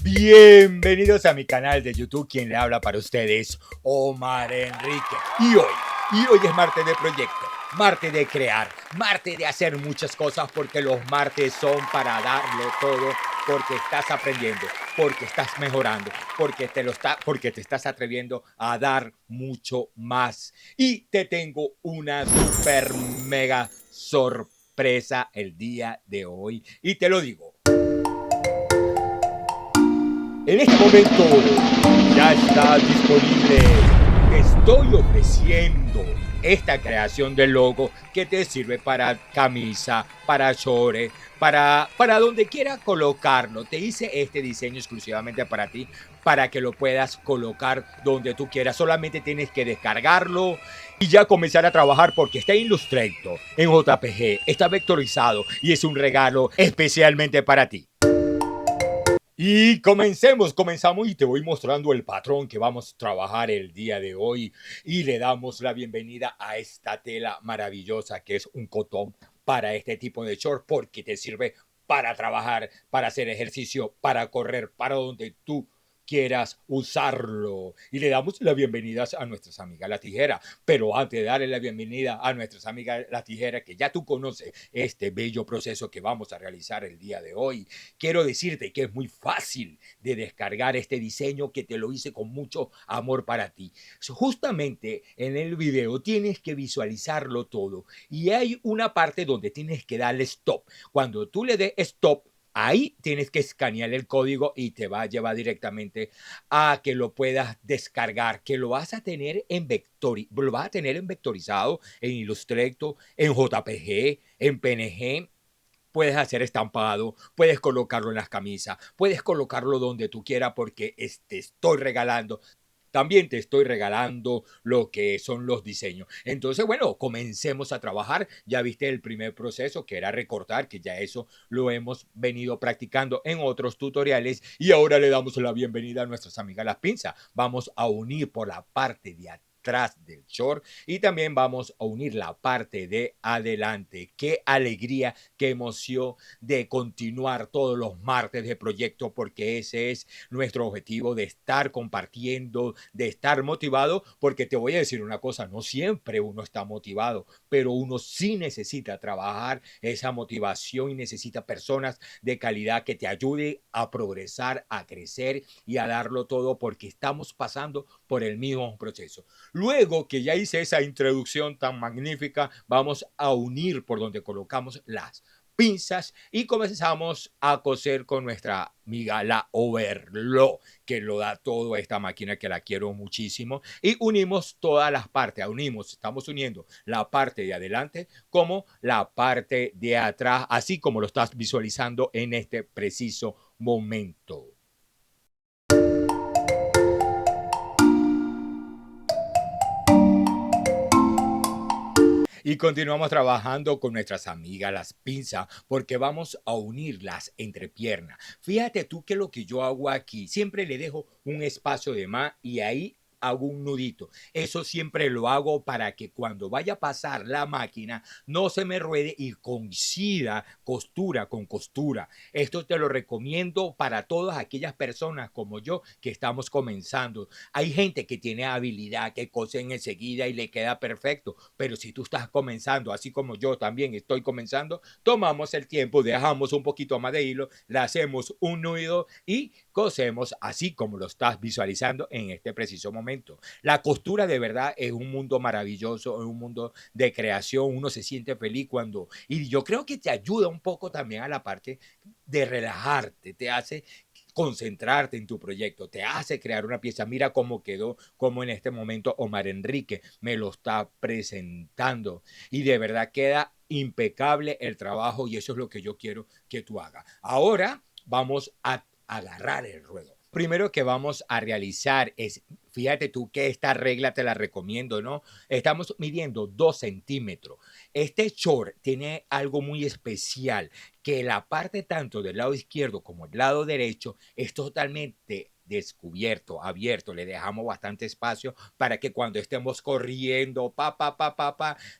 Bienvenidos a mi canal de YouTube. Quien le habla para ustedes, Omar Enrique. Y hoy es martes de proyecto, martes de crear, martes de hacer muchas cosas, porque los martes son para darlo todo, porque estás aprendiendo, porque estás mejorando, porque te estás atreviendo a dar mucho más. Y te tengo una super mega sorpresa el día de hoy. Y te lo digo. En este momento ya está disponible. Te estoy ofreciendo esta creación del logo que te sirve para camisa, para shorts, para donde quiera colocarlo. Te hice este diseño exclusivamente para ti, para que lo puedas colocar donde tú quieras. Solamente tienes que descargarlo y ya comenzar a trabajar, porque está en Illustrator, en JPG, está vectorizado y es un regalo especialmente para ti. Y comenzamos y te voy mostrando el patrón que vamos a trabajar el día de hoy, y le damos la bienvenida a esta tela maravillosa que es un cotón para este tipo de short, porque te sirve para trabajar, para hacer ejercicio, para correr, para donde tú quieras usarlo. Y le damos la bienvenida a nuestras amigas La Tijera. Pero antes de darle la bienvenida a nuestras amigas La Tijera, que ya tú conoces este bello proceso que vamos a realizar el día de hoy, quiero decirte que es muy fácil de descargar este diseño, que te lo hice con mucho amor para ti. Justamente en el video tienes que visualizarlo todo, y hay una parte donde tienes que darle stop. Cuando tú le des stop, ahí tienes que escanear el código y te va a llevar directamente a que lo puedas descargar, que lo vas a tener en lo vas a tener en vectorizado, en Illustrator, en JPG, en PNG. Puedes hacer estampado, puedes colocarlo en las camisas, puedes colocarlo donde tú quieras, porque te estoy regalando. También te estoy regalando lo que son los diseños. Entonces, bueno, comencemos a trabajar. Ya viste el primer proceso, que era recortar, que ya eso lo hemos venido practicando en otros tutoriales. Y ahora le damos la bienvenida a nuestras amigas las pinzas. Vamos a unir por la parte de atrás del short, y también vamos a unir la parte de adelante. Qué alegría, qué emoción de continuar todos los martes de proyecto, porque ese es nuestro objetivo, de estar compartiendo, de estar motivado. Porque te voy a decir una cosa, no siempre uno está motivado, pero uno sí necesita trabajar esa motivación y necesita personas de calidad que te ayude a progresar, a crecer y a darlo todo, porque estamos pasando por el mismo proceso. Luego que ya hice esa introducción tan magnífica, vamos a unir por donde colocamos las pinzas y comenzamos a coser con nuestra amiga la Overlock, que lo da todo esta máquina, que la quiero muchísimo. Y unimos todas las partes, estamos uniendo la parte de adelante como la parte de atrás, así como lo estás visualizando en este preciso momento. Y continuamos trabajando con nuestras amigas las pinzas, porque vamos a unir las entrepiernas. Fíjate tú que lo que yo hago aquí, siempre le dejo un espacio de más y ahí hago un nudito. Eso siempre lo hago para que cuando vaya a pasar la máquina no se me ruede y coincida costura con costura. Esto te lo recomiendo para todas aquellas personas como yo que estamos comenzando. Hay gente que tiene habilidad, que cosen enseguida y le queda perfecto, pero si tú estás comenzando, así como yo también estoy comenzando, tomamos el tiempo, dejamos un poquito más de hilo, le hacemos un nudo y cosemos así como lo estás visualizando en este preciso momento. La costura de verdad es un mundo maravilloso, es un mundo de creación. Uno se siente feliz cuando, y yo creo que te ayuda un poco también a la parte de relajarte, te hace concentrarte en tu proyecto, te hace crear una pieza. Mira cómo quedó, como en este momento Omar Enrique me lo está presentando, y de verdad queda impecable el trabajo, y eso es lo que yo quiero que tú hagas. Ahora vamos a agarrar el ruedo. Primero que vamos a realizar es, fíjate tú que esta regla te la recomiendo, ¿no? Estamos midiendo 2 centímetros. Este short tiene algo muy especial, que la parte tanto del lado izquierdo como el lado derecho es totalmente descubierto, abierto, le dejamos bastante espacio para que cuando estemos corriendo,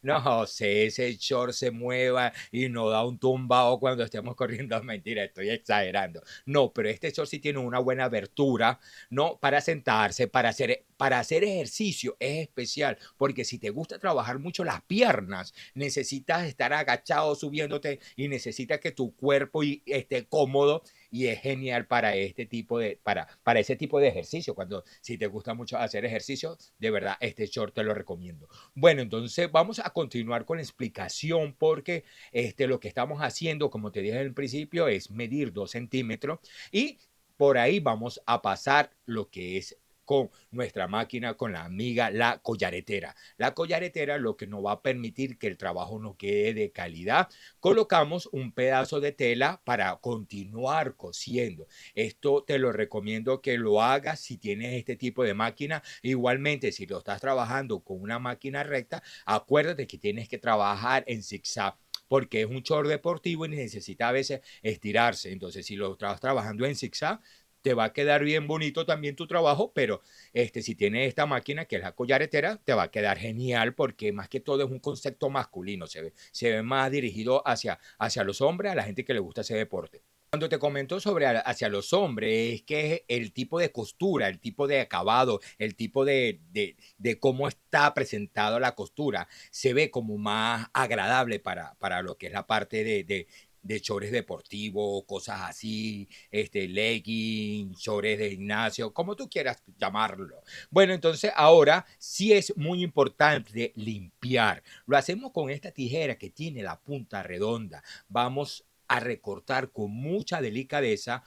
no sé, ese short se mueva y nos da un tumbao cuando estemos corriendo. Mentira, estoy exagerando. No, pero este short sí tiene una buena abertura, ¿no? Para sentarse, para hacer ejercicio es especial, porque si te gusta trabajar mucho las piernas, necesitas estar agachado subiéndote y necesitas que tu cuerpo esté cómodo y es genial para este tipo para ese tipo de ejercicio. Cuando si te gusta mucho hacer ejercicio, de verdad este short te lo recomiendo. Bueno, entonces vamos a continuar con la explicación porque lo que estamos haciendo, como te dije en el principio, es medir 2 centímetros y por ahí vamos a pasar lo que es con nuestra máquina, con la amiga, la collaretera. La collaretera lo que nos va a permitir que el trabajo no quede de calidad. Colocamos un pedazo de tela para continuar cosiendo. Esto te lo recomiendo que lo hagas si tienes este tipo de máquina. Igualmente, si lo estás trabajando con una máquina recta, acuérdate que tienes que trabajar en zigzag porque es un short deportivo y necesita a veces estirarse. Entonces, si lo estás trabajando en zigzag, te va a quedar bien bonito también tu trabajo, pero si tienes esta máquina que es la collaretera, te va a quedar genial porque más que todo es un concepto masculino, se ve más dirigido hacia los hombres, a la gente que le gusta ese deporte. Cuando te comento sobre hacia los hombres, es que el tipo de costura, el tipo de acabado, el tipo de cómo está presentado la costura, se ve como más agradable para lo que es la parte de chores deportivos, cosas así, leggings, chores de gimnasio, como tú quieras llamarlo. Bueno, entonces ahora sí es muy importante limpiar. Lo hacemos con esta tijera que tiene la punta redonda. Vamos a recortar con mucha delicadeza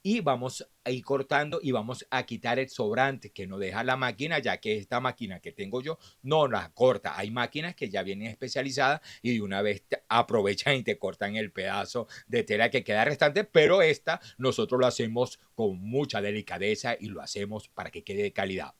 y vamos a ir cortando y vamos a quitar el sobrante que nos deja la máquina, ya que esta máquina que tengo yo no la corta. Hay máquinas que ya vienen especializadas y de una vez aprovechan y te cortan el pedazo de tela que queda restante, pero esta nosotros lo hacemos con mucha delicadeza y lo hacemos para que quede de calidad.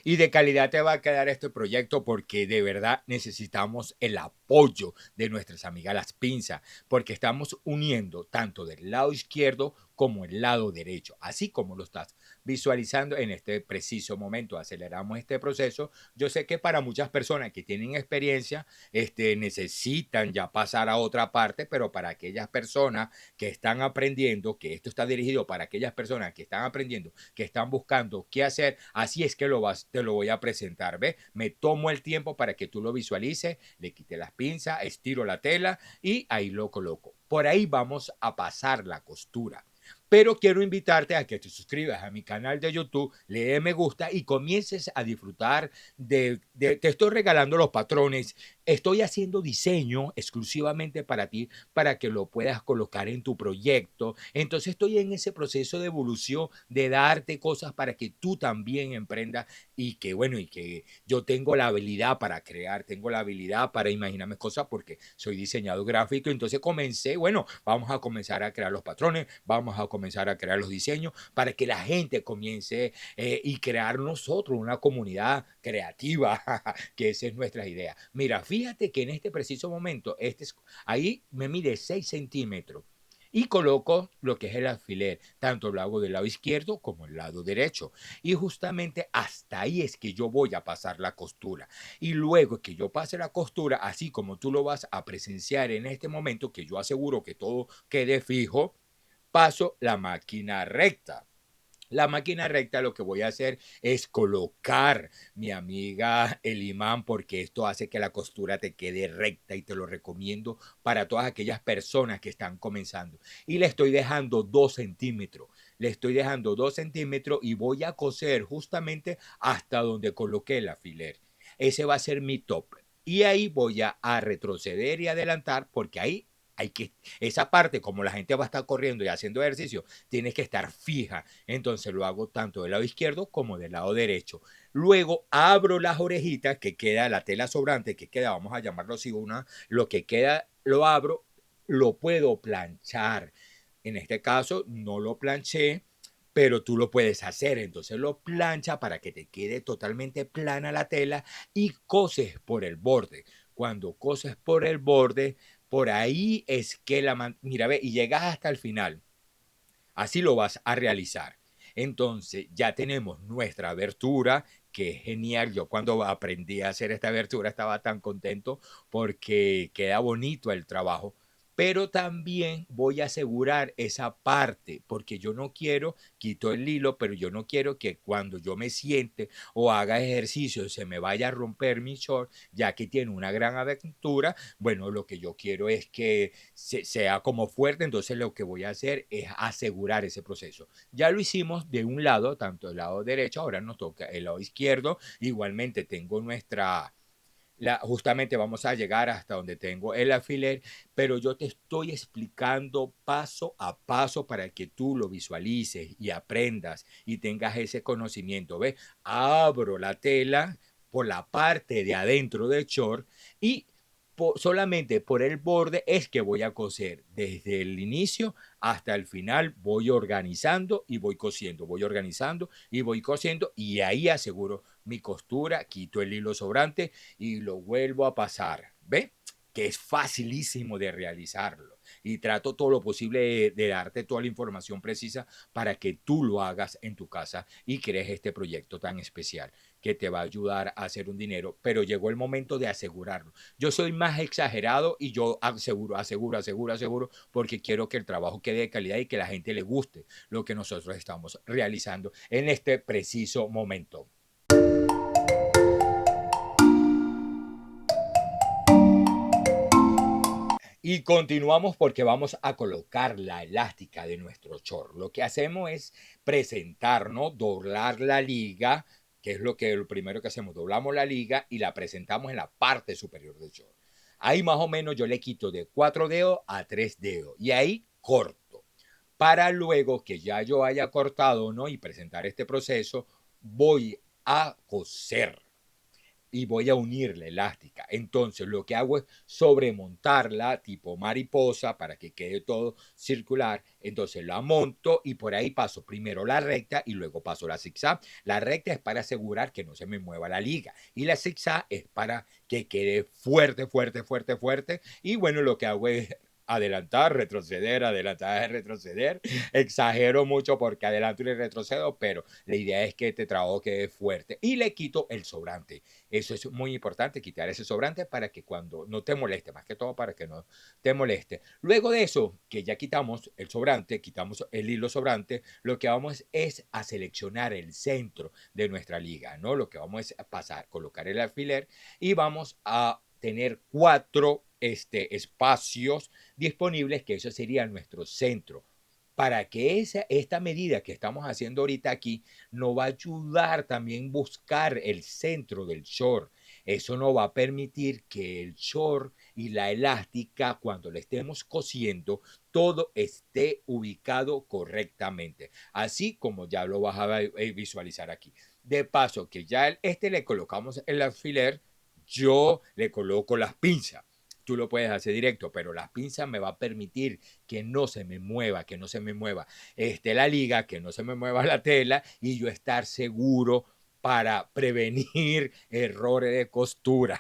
Y de calidad te va a quedar este proyecto porque de verdad necesitamos el apoyo de nuestras amigas las pinzas, porque estamos uniendo tanto del lado izquierdo como el lado derecho, así como lo estás visualizando en este preciso momento. Aceleramos este proceso. Yo sé que para muchas personas que tienen experiencia, necesitan ya pasar a otra parte, pero para aquellas personas que están aprendiendo, que esto está dirigido para aquellas personas que están aprendiendo, que están buscando qué hacer, así es que te lo voy a presentar. ¿Ves? Me tomo el tiempo para que tú lo visualices, le quite las pinzas, estiro la tela y ahí lo coloco. Por ahí vamos a pasar la costura. Pero quiero invitarte a que te suscribas a mi canal de YouTube, le dé me gusta y comiences a disfrutar te estoy regalando los patrones. Estoy haciendo diseño exclusivamente para ti, para que lo puedas colocar en tu proyecto. Entonces estoy en ese proceso de evolución, de darte cosas para que tú también emprendas y que, bueno, y que yo tengo la habilidad para crear, tengo la habilidad para imaginarme cosas porque soy diseñador gráfico. Entonces comencé, bueno, vamos a comenzar a crear los patrones, vamos a comenzar a crear los diseños para que la gente comience y crear nosotros una comunidad creativa, que esa es nuestra idea. Mira, fíjate que en este preciso momento, ahí me mide 6 centímetros y coloco lo que es el alfiler, tanto lo hago del lado izquierdo como el lado derecho. Y justamente hasta ahí es que yo voy a pasar la costura. Y luego que yo pase la costura, así como tú lo vas a presenciar en este momento, que yo aseguro que todo quede fijo, paso la máquina recta. La máquina recta lo que voy a hacer es colocar, mi amiga, el imán, porque esto hace que la costura te quede recta y te lo recomiendo para todas aquellas personas que están comenzando. Y le estoy dejando 2 centímetros. Le estoy dejando 2 centímetros y voy a coser justamente hasta donde coloqué el alfiler. Ese va a ser mi top. Y ahí voy a retroceder y adelantar porque ahí esa parte, como la gente va a estar corriendo y haciendo ejercicio, tienes que estar fija. Entonces lo hago tanto del lado izquierdo como del lado derecho. Luego abro las orejitas que queda, la tela sobrante que queda, vamos a llamarlo así, lo que queda lo abro, lo puedo planchar. En este caso no lo planché, pero tú lo puedes hacer. Entonces lo plancha para que te quede totalmente plana la tela y coses por el borde. Cuando coses por el borde, Por ahí es que mira, ve, y llegas hasta el final. Así lo vas a realizar. Entonces ya tenemos nuestra abertura, que es genial. Yo cuando aprendí a hacer esta abertura estaba tan contento porque queda bonito el trabajo. Pero también voy a asegurar esa parte, porque yo no quiero, quito el hilo, pero yo no quiero que cuando yo me siente o haga ejercicio se me vaya a romper mi short, ya que tiene una gran abertura. Bueno, lo que yo quiero es que sea como fuerte, entonces lo que voy a hacer es asegurar ese proceso. Ya lo hicimos de un lado, tanto el lado derecho, ahora nos toca el lado izquierdo. Igualmente tengo justamente vamos a llegar hasta donde tengo el alfiler, pero yo te estoy explicando paso a paso para que tú lo visualices y aprendas y tengas ese conocimiento. ¿Ves? Abro la tela por la parte de adentro del short y solamente por el borde es que voy a coser desde el inicio hasta el final. Voy organizando y voy cosiendo, voy organizando y voy cosiendo, y ahí aseguro mi costura, quito el hilo sobrante y lo vuelvo a pasar. ¿Ve? Que es facilísimo de realizarlo, y trato todo lo posible de darte toda la información precisa para que tú lo hagas en tu casa y crees este proyecto tan especial que te va a ayudar a hacer un dinero. Pero llegó el momento de asegurarlo. Yo soy más exagerado y yo aseguro, porque quiero que el trabajo quede de calidad y que la gente le guste lo que nosotros estamos realizando en este preciso momento. Y continuamos porque vamos a colocar la elástica de nuestro short. Lo que hacemos es presentarnos, doblar la liga, que es lo primero que hacemos. Doblamos la liga y la presentamos en la parte superior del short. Ahí más o menos yo le quito de 4 dedos a 3 dedos y ahí corto. Para luego que ya yo haya cortado, ¿no?, y presentar este proceso, voy a coser y voy a unir la elástica. Entonces lo que hago es sobremontarla tipo mariposa para que quede todo circular. Entonces la monto y por ahí paso primero la recta y luego paso la zigzag. La recta es para asegurar que no se me mueva la liga y la zigzag es para que quede fuerte, fuerte, fuerte, fuerte. Y bueno, lo que hago es adelantar, retroceder, retroceder. Exagero mucho porque adelanto y retrocedo, pero la idea es que este trabajo quede fuerte. Y le quito el sobrante. Eso es muy importante, quitar ese sobrante para que cuando no te moleste, más que todo para que no te moleste. Luego de eso, que ya quitamos el sobrante, quitamos el hilo sobrante, lo que vamos es a seleccionar el centro de nuestra liga, ¿no? Lo que vamos es a pasar, colocar el alfiler y vamos a tener 4 espacios disponibles, que eso sería nuestro centro, para que esta medida que estamos haciendo ahorita aquí nos va a ayudar también a buscar el centro del short. Eso nos va a permitir que el short y la elástica, cuando le estemos cosiendo, todo esté ubicado correctamente, así como ya lo vas a visualizar aquí. De paso que ya le colocamos el alfiler, yo le coloco las pinzas. Tú lo puedes hacer directo, pero las pinzas me va a permitir que no se me mueva, la liga, que no se me mueva la tela, y yo estar seguro para prevenir errores de costura.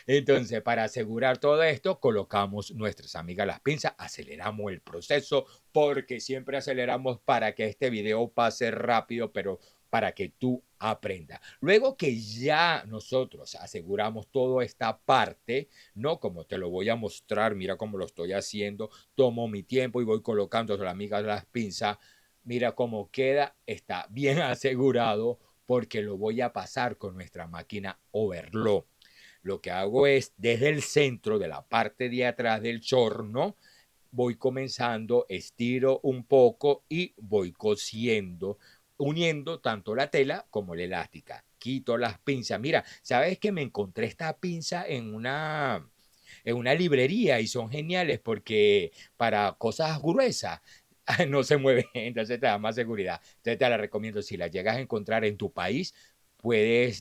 Entonces, para asegurar todo esto, colocamos nuestras amigas las pinzas, aceleramos el proceso, porque siempre aceleramos para que este video pase rápido, pero para que tú aprendas. Luego que ya nosotros aseguramos toda esta parte, ¿no? Como te lo voy a mostrar, mira cómo lo estoy haciendo, tomo mi tiempo y voy colocando las amigas las pinzas. Mira cómo queda, está bien asegurado, porque lo voy a pasar con nuestra máquina overlock. Lo que hago es, desde el centro de la parte de atrás del short, ¿no?, voy comenzando, estiro un poco y voy cosiendo, uniendo tanto la tela como la elástica. Quito las pinzas. Mira, ¿sabes que me encontré esta pinza en una librería y son geniales porque para cosas gruesas no se mueve, entonces te da más seguridad. Entonces te la recomiendo. Si la llegas a encontrar en tu país,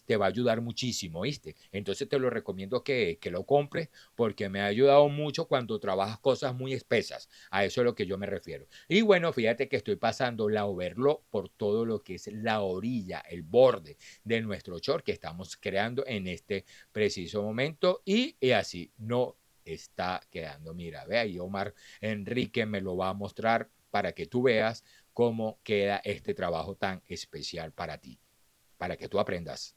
te va a ayudar muchísimo, ¿viste? Entonces te lo recomiendo que lo compres, porque me ha ayudado mucho cuando trabajas cosas muy espesas. A eso es lo que yo me refiero. Y bueno, fíjate que estoy pasando la overlock por todo lo que es la orilla, el borde de nuestro short que estamos creando en este preciso momento, y así no está quedando. Mira, ve ahí, Omar Enrique me lo va a mostrar para que tú veas cómo queda este trabajo tan especial para ti, para que tú aprendas.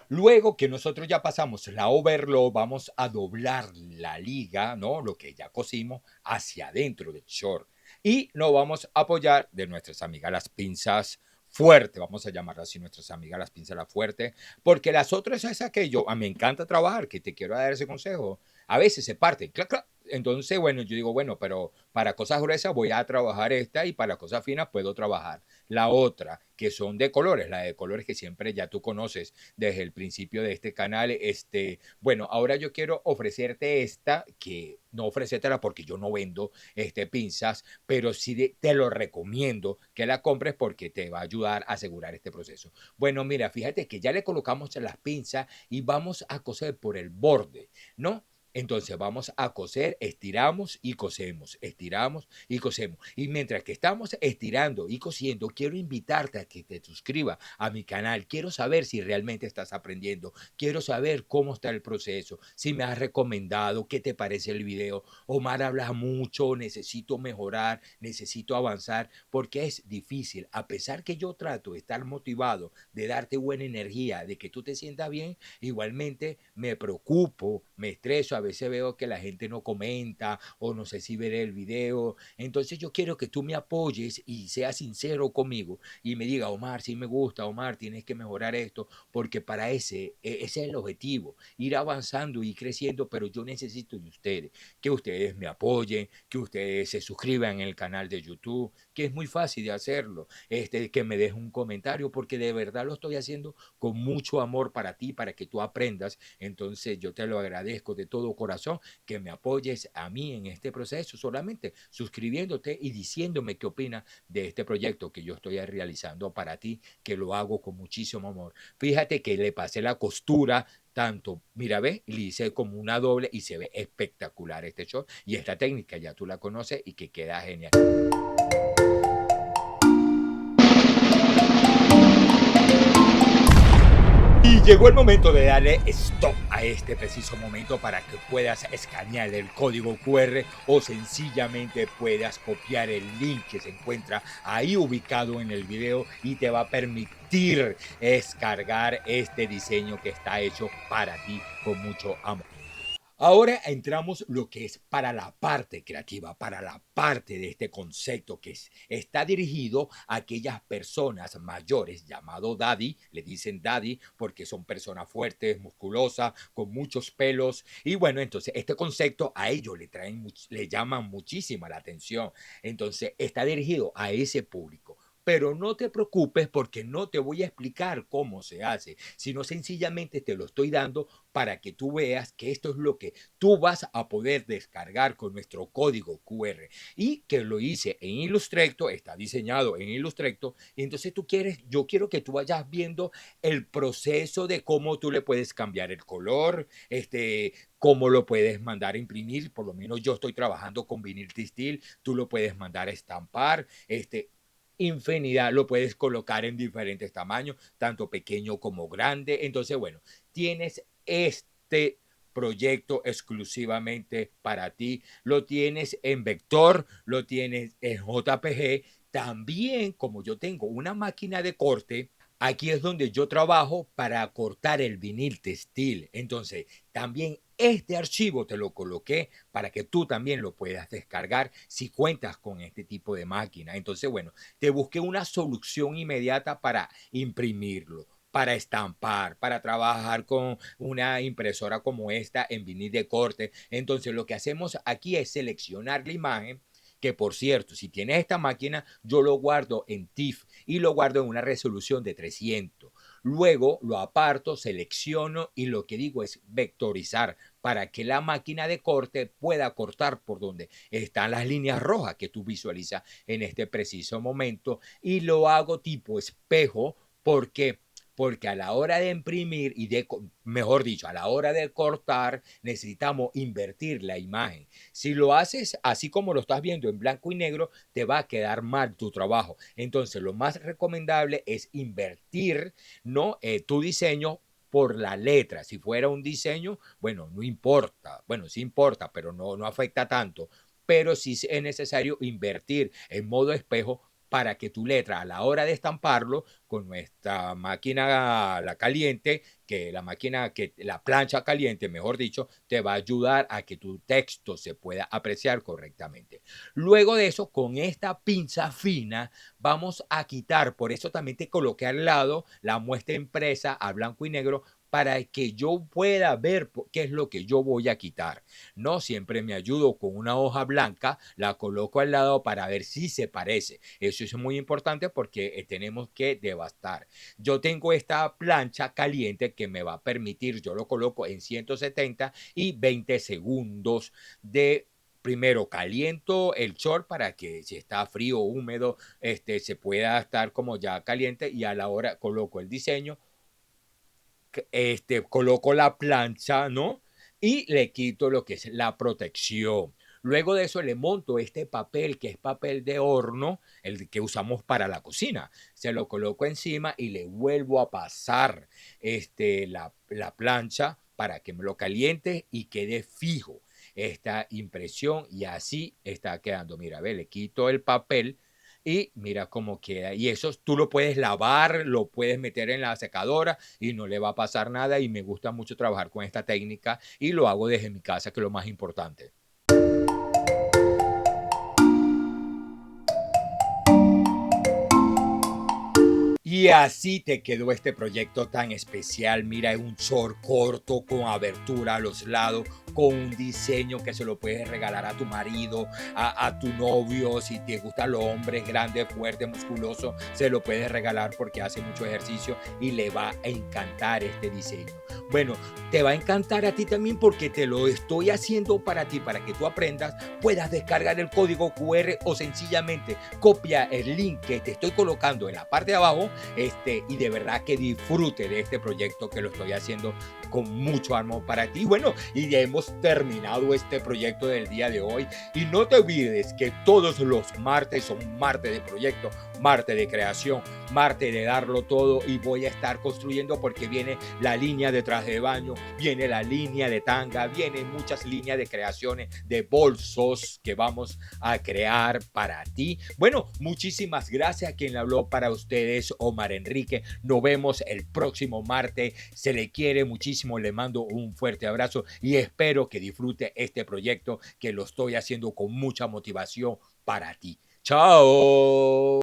Luego que nosotros ya pasamos la overlock, vamos a doblar la liga, ¿no? Lo que ya cosimos hacia adentro del short. Y nos vamos a apoyar de nuestras amigas las pinzas fuertes, vamos a llamarlas así, nuestras amigas las pinzas fuertes, porque las otras es aquello, a mí me encanta trabajar, que te quiero dar ese consejo, a veces se parten, clac, clac. Entonces, bueno, yo digo, bueno, pero para cosas gruesas voy a trabajar esta y para cosas finas puedo trabajar la otra, que son de colores, la de colores que siempre ya tú conoces desde el principio de este canal. Bueno, ahora yo quiero ofrecerte esta, que no ofrecértela porque yo no vendo pinzas, pero sí te lo recomiendo que la compres porque te va a ayudar a asegurar este proceso. Bueno, mira, fíjate que ya le colocamos las pinzas y vamos a coser por el borde, ¿no? Entonces vamos a coser, estiramos y cosemos, estiramos y cosemos. Y mientras que estamos estirando y cosiendo, quiero invitarte a que te suscribas a mi canal. Quiero saber si realmente estás aprendiendo. Quiero saber cómo está el proceso, si me has recomendado, qué te parece el video. Omar habla mucho, necesito mejorar, necesito avanzar, porque es difícil. A pesar que yo trato de estar motivado, de darte buena energía, de que tú te sientas bien, igualmente me preocupo, me estreso, a veces veo que la gente no comenta o no sé si veré el video. Entonces yo quiero que tú me apoyes y seas sincero conmigo y me diga, Omar, sí me gusta, Omar, tienes que mejorar esto, porque para ese es el objetivo, ir avanzando y creciendo, pero yo necesito de ustedes, que ustedes me apoyen, que ustedes se suscriban en el canal de YouTube, que es muy fácil de hacerlo, que me dejen un comentario, porque de verdad lo estoy haciendo con mucho amor para ti, para que tú aprendas. Entonces yo te lo agradezco de todo corazón, que me apoyes a mí en este proceso, solamente suscribiéndote y diciéndome qué opinas de este proyecto que yo estoy realizando para ti, que lo hago con muchísimo amor. Fíjate que le pasé la costura tanto, mira, ve, le hice como una doble y se ve espectacular este short, y esta técnica ya tú la conoces y que queda genial. Y llegó el momento de darle stop a este preciso momento para que puedas escanear el código QR o sencillamente puedas copiar el link que se encuentra ahí ubicado en el video y te va a permitir descargar este diseño que está hecho para ti con mucho amor. Ahora entramos lo que es para la parte creativa, para la parte de este concepto que está dirigido a aquellas personas mayores, llamado daddy, le dicen daddy porque son personas fuertes, musculosas, con muchos pelos. Y bueno, entonces este concepto a ellos le llaman muchísima la atención. Entonces está dirigido a ese público. Pero no te preocupes porque no te voy a explicar cómo se hace, sino sencillamente te lo estoy dando para que tú veas que esto es lo que tú vas a poder descargar con nuestro código QR y que lo hice en Illustrator, está diseñado en Illustrator, y entonces yo quiero que tú vayas viendo el proceso de cómo tú le puedes cambiar el color, cómo lo puedes mandar a imprimir, por lo menos yo estoy trabajando con vinil textil, tú lo puedes mandar a estampar, infinidad, lo puedes colocar en diferentes tamaños, tanto pequeño como grande. Entonces, bueno, tienes este proyecto exclusivamente para ti. Lo tienes en vector, lo tienes en JPG. También, como yo tengo una máquina de corte, aquí es donde yo trabajo para cortar el vinil textil. Entonces, también este archivo te lo coloqué para que tú también lo puedas descargar si cuentas con este tipo de máquina. Entonces, bueno, te busqué una solución inmediata para imprimirlo, para estampar, para trabajar con una impresora como esta en vinil de corte. Entonces, lo que hacemos aquí es seleccionar la imagen, que por cierto, si tienes esta máquina, yo lo guardo en TIFF y lo guardo en una resolución de 300. Luego lo aparto, selecciono y lo que digo es vectorizar para que la máquina de corte pueda cortar por donde están las líneas rojas que tú visualizas en este preciso momento, y lo hago tipo espejo. ¿Por qué? porque a la hora de imprimir y mejor dicho, a la hora de cortar, necesitamos invertir la imagen. Si lo haces así como lo estás viendo en blanco y negro, te va a quedar mal tu trabajo. Entonces, lo más recomendable es invertir, ¿no? Tu diseño por la letra. Si fuera un diseño, bueno, no importa. Bueno, sí importa, pero no afecta tanto. Pero sí es necesario invertir en modo espejo para que tu letra a la hora de estamparlo con nuestra máquina la caliente, que la máquina, que la plancha caliente, mejor dicho, te va a ayudar a que tu texto se pueda apreciar correctamente. Luego de eso, con esta pinza fina, vamos a quitar, por eso también te coloqué al lado la muestra impresa a blanco y negro para que yo pueda ver qué es lo que yo voy a quitar. No siempre me ayudo con una hoja blanca, la coloco al lado para ver si se parece. Eso es muy importante porque tenemos que devastar. Yo tengo esta plancha caliente que me va a permitir, yo lo coloco en 170 y 20 segundos de primero caliento el short para que si está frío o húmedo, se pueda estar como ya caliente y a la hora coloco el diseño, coloco la plancha, ¿no? Y le quito lo que es la protección. Luego de eso le monto este papel que es papel de horno, el que usamos para la cocina. Se lo coloco encima y le vuelvo a pasar la plancha para que me lo caliente y quede fijo esta impresión y así está quedando. Mira, ve, le quito el papel y mira cómo queda. Y eso tú lo puedes lavar, lo puedes meter en la secadora y no le va a pasar nada. Y me gusta mucho trabajar con esta técnica y lo hago desde mi casa, que es lo más importante. Y así te quedó este proyecto tan especial. Mira, es un short corto con abertura a los lados, con un diseño que se lo puedes regalar a tu marido, a tu novio. Si te gustan los hombres grandes, fuertes, musculosos, se lo puedes regalar porque hace mucho ejercicio y le va a encantar este diseño. Bueno, te va a encantar a ti también porque te lo estoy haciendo para ti, para que tú aprendas, puedas descargar el código QR o sencillamente copia el link que te estoy colocando en la parte de abajo, y de verdad que disfrute de este proyecto que lo estoy haciendo con mucho amor para ti. Bueno, y ya hemos terminado este proyecto del día de hoy. Y no te olvides que todos los martes son martes de proyecto, martes de creación, martes de darlo todo. Y voy a estar construyendo porque viene la línea de traje de baño, viene la línea de tanga, vienen muchas líneas de creaciones de bolsos que vamos a crear para ti. Bueno, muchísimas gracias a quien le habló para ustedes, Omar Enrique. Nos vemos el próximo martes. Se le quiere muchísimo, le mando un fuerte abrazo y espero que disfrute este proyecto que lo estoy haciendo con mucha motivación para ti. Chao.